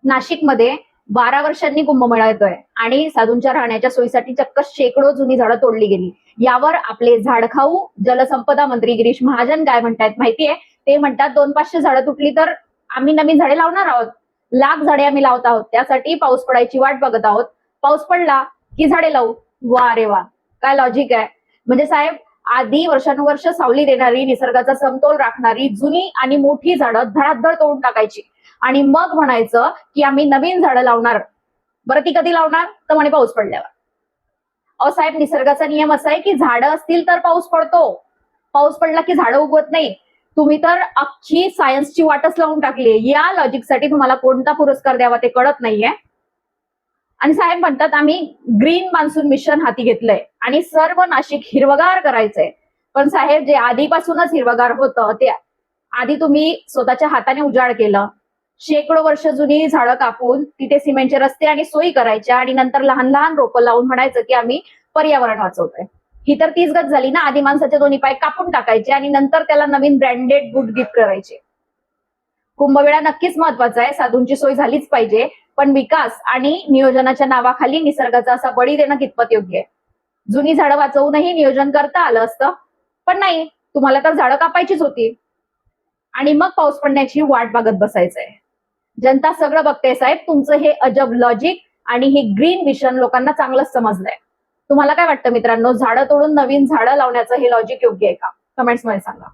नाशिकमध्ये 12 वर्षांनी कुंभमेळा येतोय आणि साधूंच्या राहण्याच्या सोयीसाठी चक्क शेकडो जुनी झाडं तोडली गेली. यावर आपले झाडखाऊ जलसंपदा मंत्री गिरीश महाजन काय म्हणतायत माहितीये? ते म्हणतात 200-500 झाडं तुटली तर आम्ही नवीन झाडे लावणार आहोत. लाख झाडे आम्ही लावत आहोत. त्यासाठी पाऊस पडायची वाट बघत आहोत. पाऊस पडला की झाडे लावू. वा रे वा, काय लॉजिक आहे. म्हणजे साहेब, आधी वर्षानुवर्ष सावली देणारी, निसर्गाचा समतोल राखणारी जुनी आणि मोठी झाडं धडाधड तोडून टाकायची आणि मग म्हणायचं की आम्ही नवीन झाडं लावणार. बरं, ती कधी लावणार? तर म्हणे पाऊस पडल्यावर. अहो साहेब, निसर्गाचा नियम असा आहे की झाडं असतील तर पाऊस पडतो. पाऊस पडला की झाडं उगवत नाही. तुम्ही तर अख्खी सायन्सची वाटच लावून टाकली. या लॉजिकसाठी तुम्हाला कोणता पुरस्कार द्यावा ते कळत नाहीये. आणि साहेब म्हणतात आम्ही ग्रीन मान्सून मिशन हाती घेतलंय आणि सर्व नाशिक हिरवगार करायचंय. पण साहेब, जे आधीपासूनच हिरवगार होतं ते आधी तुम्ही स्वतःच्या हाताने उजाड केलं. शेकडो वर्ष जुनी झाडं कापून तिथे सिमेंटचे रस्ते आणि सोयी करायच्या आणि नंतर लहान लहान रोपं लावून म्हणायचं की आम्ही पर्यावरण वाचवतोय. ही तर तीच गत झाली ना. आधी माणसाचे दोन्ही पाय कापून टाकायचे आणि नंतर त्याला नवीन ब्रँडेड बूट गिफ्ट करायचे. कुंभमेळा नक्कीच महत्वाचा आहे, साधूंची सोय झालीच पाहिजे, पण विकास आणि नियोजनाच्या नावाखाली निसर्गाचा असा बळी देणं कितपत योग्य आहे? जुनी झाडं वाचवूनही नियोजन करता आलं असतं, पण नाही, तुम्हाला तर झाडं कापायचीच होती आणि मग पाऊस पडण्याची वाट बघत बसायचंय. जनता सगळं बघते साहेब. तुमचं हे अजब लॉजिक आणि हे ग्रीन मिशन लोकांना चांगलंच समजलंय. तुम्हाला काय वाटतं मित्रांनो, झाडं तोडून नवीन झाडं लावण्याचं हे लॉजिक योग्य आहे का? कमेंट्स मध्ये सांगा.